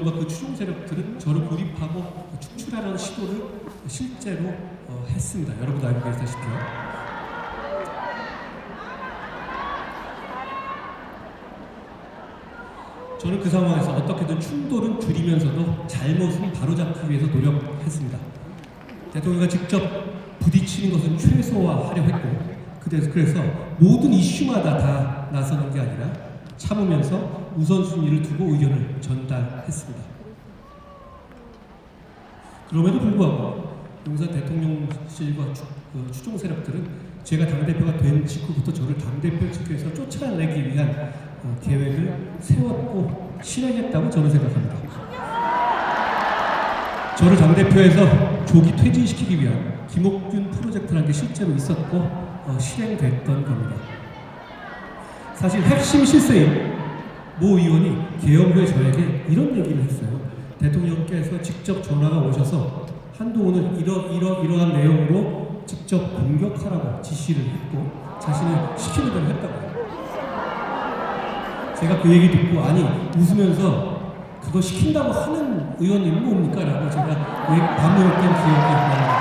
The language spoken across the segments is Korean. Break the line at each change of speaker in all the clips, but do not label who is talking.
그 추종 세력들은 저를 고립하고 축출하려는 시도를 실제로 했습니다. 여러분도 알고 계시다시피요. 저는 그 상황에서 어떻게든 충돌은 줄이면서도 잘못은 바로잡기 위해서 노력했습니다. 대통령과 직접 부딪히는 것은 최소화하려 했고, 그래서 모든 이슈마다 다 나서는 게 아니라 참으면서 우선순위를 두고 의견을 전달했습니다. 그럼에도 불구하고 용산 대통령실과 추종 세력들은 제가 당대표가 된 직후부터 저를 당대표 직후에서 쫓아내기 위한 계획을 세웠고 실행했다고 저는 생각합니다. 저를 당대표에서 조기 퇴진시키기 위한 김옥균 프로젝트라는 게 실제로 있었고 실행됐던 겁니다. 사실 핵심 실세인 모 의원이 개헌 후에 저에게 이런 얘기를 했어요. 대통령께서 직접 전화가 오셔서 한동훈을 이러한 내용으로 직접 공격하라고 지시를 했고 자신을 시키는 대로 했다고요. 제가 그 얘기 듣고 아니 웃으면서 그거 시킨다고 하는 의원이 뭡니까? 라고 제가 반문했던 기억이 납니다.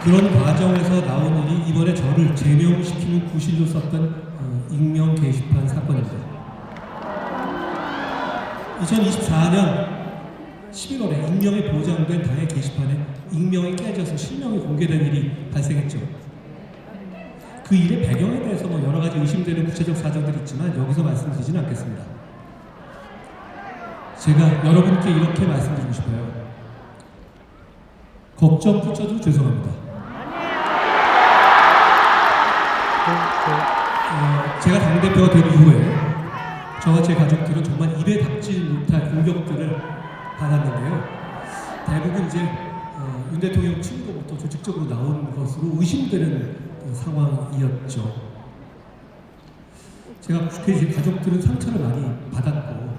그런 과정에서 나온 일이 이번에 저를 제명시키는 구실로 썼던 익명 게시판 사건입니다. 2024년 11월에 익명이 보장된 당의 게시판에 익명이 깨져서 실명이 공개된 일이 발생했죠. 그 일의 배경에 대해서 여러 가지 의심되는 구체적 사정들이 있지만 여기서 말씀드리지는 않겠습니다. 제가 여러분께 이렇게 말씀드리고 싶어요. 걱정 끼쳐도 죄송합니다. 제가 당대표가 된 이후에 저와 제 가족들은 정말 입에 닥지 못할 공격들을 받았는데요. 대부분 이제 윤 대통령 측으로부터 조직적으로 나온 것으로 의심되는 상황이었죠. 제가 제 가족들은 상처를 많이 받았고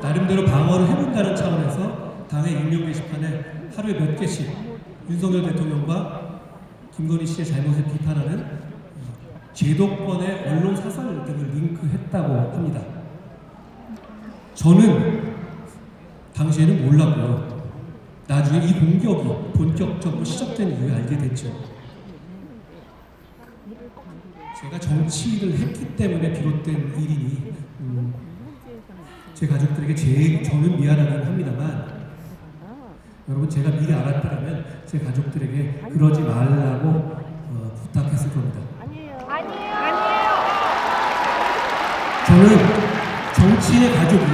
나름대로 방어를 해본다는 차원에서 당의 익명 게시판에 하루에 몇 개씩 윤석열 대통령과 김건희 씨의 잘못을 비판하는 제도권의 언론 사설 등을 링크했다고 합니다. 저는 당시에는 몰랐고요. 나중에 이 공격이 본격적으로 시작된 이후에 알게 됐죠. 제가 정치를 했기 때문에 비롯된 일이니 제 가족들에게 저는 미안하긴 합니다만 여러분 제가 미리 알았더라면 제 가족들에게 그러지 말라고 부탁했을 겁니다.
아니에요.
저는 정치인의 가족이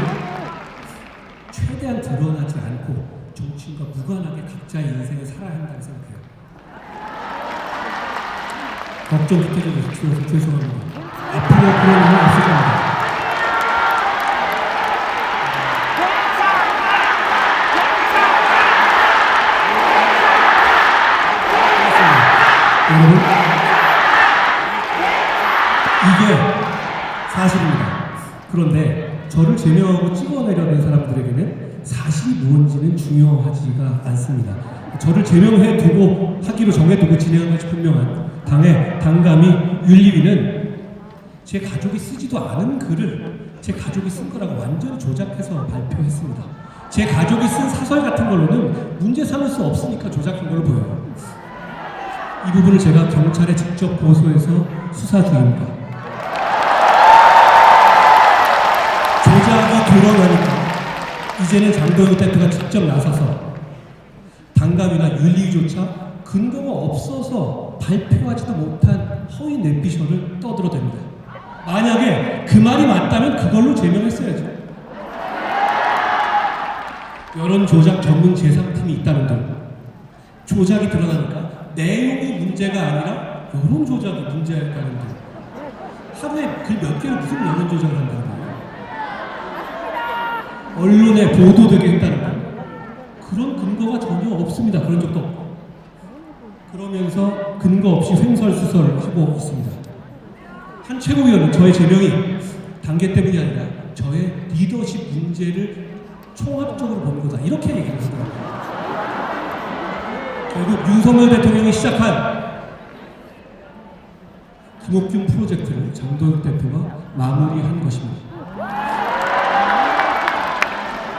최대한 드러나지 않고 정치인과 무관하게 각자의 인생을 살아야 한다고 생각해요. 걱정 못해줘서 죄송합니다. 앞으로 그런 일은 없을 겁니다. 여러분, 이게 사실입니다. 그런데 저를 제명하고 찍어내려는 사람들에게는 사실이 무엇인지는 중요하지가 않습니다. 저를 제명해 두고 하기로 정해두고 진행한 것이 분명한 당의 당감이 윤리위는 제 가족이 쓰지도 않은 글을 제 가족이 쓴 거라고 완전히 조작해서 발표했습니다. 제 가족이 쓴 사설 같은 걸로는 문제 삼을 수 없으니까 조작한 걸로 보여요. 이 부분을 제가 경찰에 직접 고소해서 수사 중입니다. 조작이 드러나니까 이제는 장동혁 대표가 직접 나서서 당감이나 윤리위조차 근거가 없어서 발표하지도 못한 허위 내비셔를 떠들어댑니다. 만약에 그 말이 맞다면 그걸로 제명했어야죠. 여론 조작 전문 제3팀이 있다는 등 조작이 드러나니까 내용이 문제가 아니라 여론 조작이 문제였다는 등 하루에 글 몇 개를 무슨 여론 조작을 한다는 거예요. 언론에 보도되게 했다는 거예요. 그런 근거가 전혀 없습니다. 그런 적도 없고. 그러면서 근거 없이 횡설수설하고 있습니다. 한 최고위원은 저의 제명이 단계 때문이 아니라 저의 리더십 문제를 총합적으로 본 거다. 이렇게 얘기를 하더라고요. 결국 윤석열 대통령이 시작한 김옥균 프로젝트를 장도혁 대표가 마무리한 것입니다.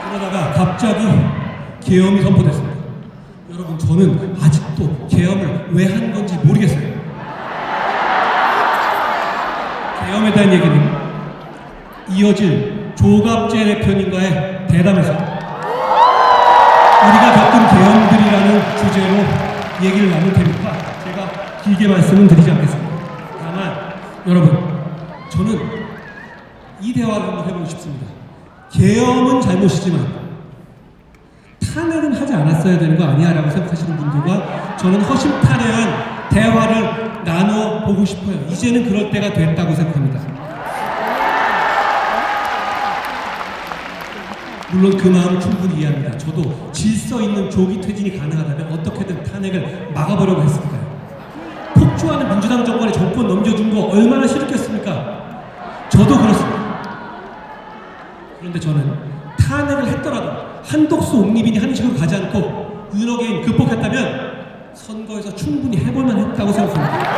그러다가 갑자기 계엄이 선포됐습니다. 여러분, 저는 아직도 계엄을 왜 한 건지 모르겠어요. 계엄에 대한 얘기는 이어질 조갑재 대표님과의 대담에서 우리가 겪은 계엄들이라는 주제로 얘기를 나눌 테니까 제가 길게 말씀은 드리지 않겠습니다. 다만 여러분, 저는 이 대화를 한번 해보고 싶습니다. 계엄은 잘못이지만 탄핵은 하지 않았어야 되는 거 아니야 라고 생각하시는 분들과 저는 허심탄회한 대화를 나눠보고 싶어요. 이제는 그럴 때가 됐다고 생각합니다. 물론 그 마음을 충분히 이해합니다. 저도 질서 있는 조기 퇴진이 가능하다면 어떻게든 탄핵을 막아보려고 했으니까요. 폭주하는 민주당 정권에 정권 넘겨준 거 얼마나 싫겠습니까? 저도 그렇습니다. 그런데 저는 탄핵을 했더라도 한독수 옹립인이 한식으로 가지 않고 윤어게인 극복했다면 선거에서 충분히 해볼만 했다고 생각합니다.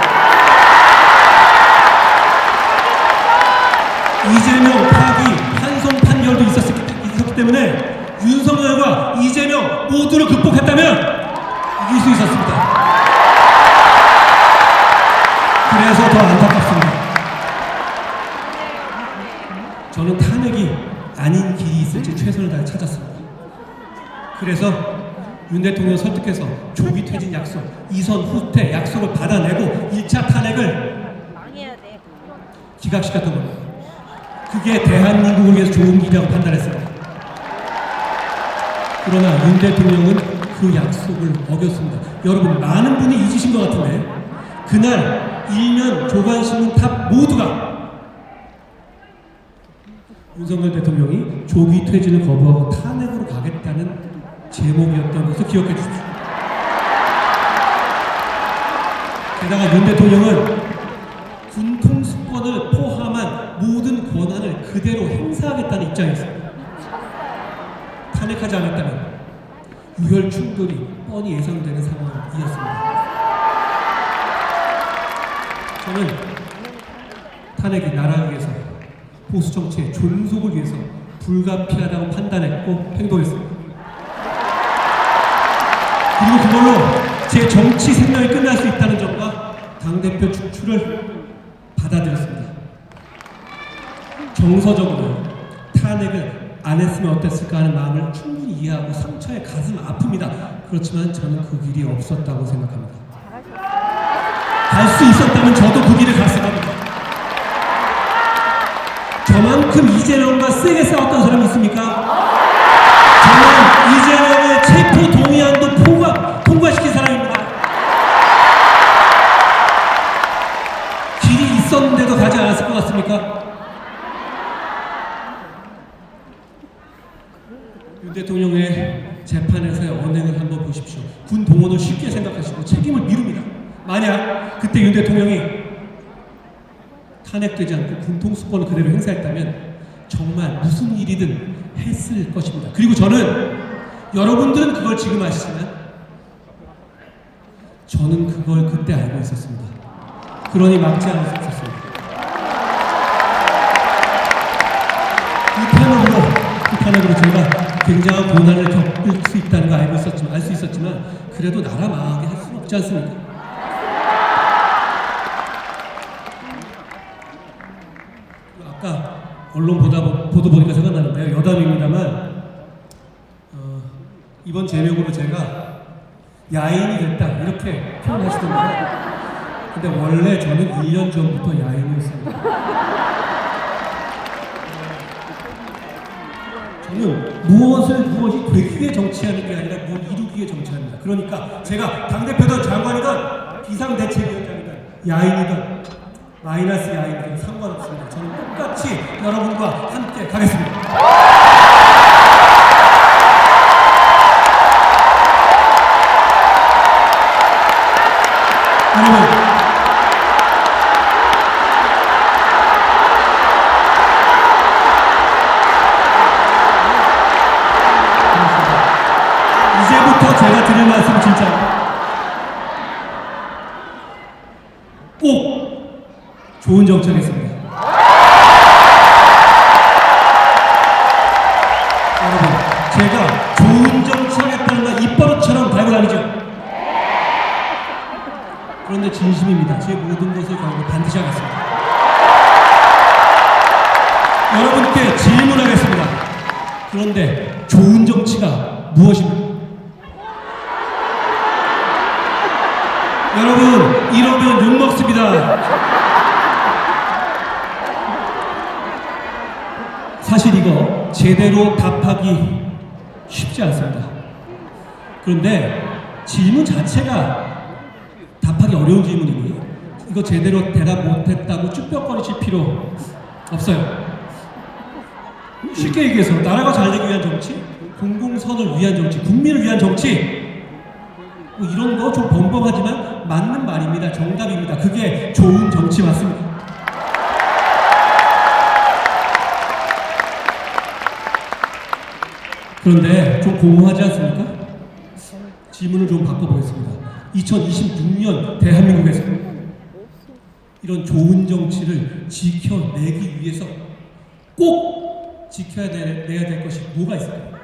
이재명 파기 환송 판결도 있었기 때문에 윤석열과 이재명 모두를 극복했다면 이길 수 있었습니다. 그래서 더 안타깝습니다. 저는 탄핵이 아닌 길이 있을지 최선을 다해 찾았습니다. 그래서 윤 대통령 설득해서 조기 퇴진 약속, 이선 후퇴 약속을 받아내고 1차 탄핵을 기각시켰던 겁니다. 그게 대한민국을 위해서 좋은 길이라고 판단했습니다. 그러나 윤 대통령은 그 약속을 어겼습니다. 여러분, 많은 분이 잊으신 것 같은데 그날 일면 조간신문 탑 모두가 윤석열 대통령이 조기 퇴진을 거부하고 탄핵으로 가겠다는 제목이었던 것을 기억해 주십시오. 게다가 윤 대통령은 군 통수권을 포함한 모든 권한을 그대로 행사하겠다는 입장이었습니다. 탄핵하지 않았다면 유혈 충돌이 뻔히 예상되는 상황이었습니다. 저는 탄핵이 나라를 위해서 보수 정치의 존속을 위해서 불가피하다고 판단했고 행동했습니다. 그리고 그걸로 제 정치 생명이 끝날 수 있다는 점과 당대표 축출을 받아들였습니다. 정서적으로 탄핵을 안 했으면 어땠을까 하는 마음을 충분히 이해하고 상처에 가슴 아픕니다. 그렇지만 저는 그 길이 없었다고 생각합니다. 갈 수 있었다면 저도 그 길을 갔을 겁니다. 저만큼 이재명과 세게 싸웠던 사람이 있습니까? 저는 이재명의 체포 동의안도 통과시킨 사람입니다. 길이 있었는데도 가지 않았을 것 같습니까? 윤 대통령의 재판에서의 언행을 한번 보십시오. 군 동원을 쉽게 생각하시고 책임을 미룹니다. 만약 그때 윤 대통령이 탄핵되지 않고 군통수권을 그대로 행사했다면 정말 무슨 일이든 했을 것입니다. 그리고 저는 여러분들은 그걸 지금 아시지만 저는 그걸 그때 알고 있었습니다. 그러니 막지 않을 수 없었습니다. 그 탄핵으로 제가 굉장한 고난을 겪을 수 있다는 걸 알 수 있었지만 그래도 나라 망하게 할 수는 없지 않습니까? 아까 언론 보도 보니까 생각나는데요. 여담입니다만 이번 제명으로 제가 야인이 됐다 이렇게 표현하시던데요. 근데 원래 저는 1년 전부터 야인이었습니다. 저는 무엇이 되기 위해 정치하는 게 아니라 뭘 이루기 위해 정치합니다. 그러니까 제가 당대표든 장관이든 비상대책위원장이든 야인이든 마이너스 야인이든 상관없습니다. 저는 똑같이 여러분과 함께 가겠습니다. 여러분, 이제부터 제가 드릴 말씀 진짜 꼭 좋은 정치하겠습니다. 여러분, 제가 좋은 정치하겠다는 말 입버릇처럼 달고 다니죠? 그런데 진심입니다. 제 모든 것을 걸고 반드시 하겠습니다. 여러분께 질문하겠습니다. 그런데 좋은 정치가 무엇입니까? 여러분, 이러면 욕먹습니다. 사실 이거 제대로 답하기 쉽지 않습니다. 그런데 질문 자체가 답하기 어려운 질문이고요. 이거 제대로 대답 못했다고 쭈뼛거리실 필요 없어요. 쉽게 얘기해서 나라가 잘 되기 위한 정치, 공공선을 위한 정치, 국민을 위한 정치, 뭐 이런 거 좀 벙벙하지만 맞는 말입니다. 정답입니다. 그게 좋은 정치 맞습니다. 그런데 좀 공허하지 않습니까? 질문을 좀 바꿔보겠습니다. 2026년 대한민국에서 이런 좋은 정치를 지켜내기 위해서 꼭 지켜야 내야 될 것이 뭐가 있을까요?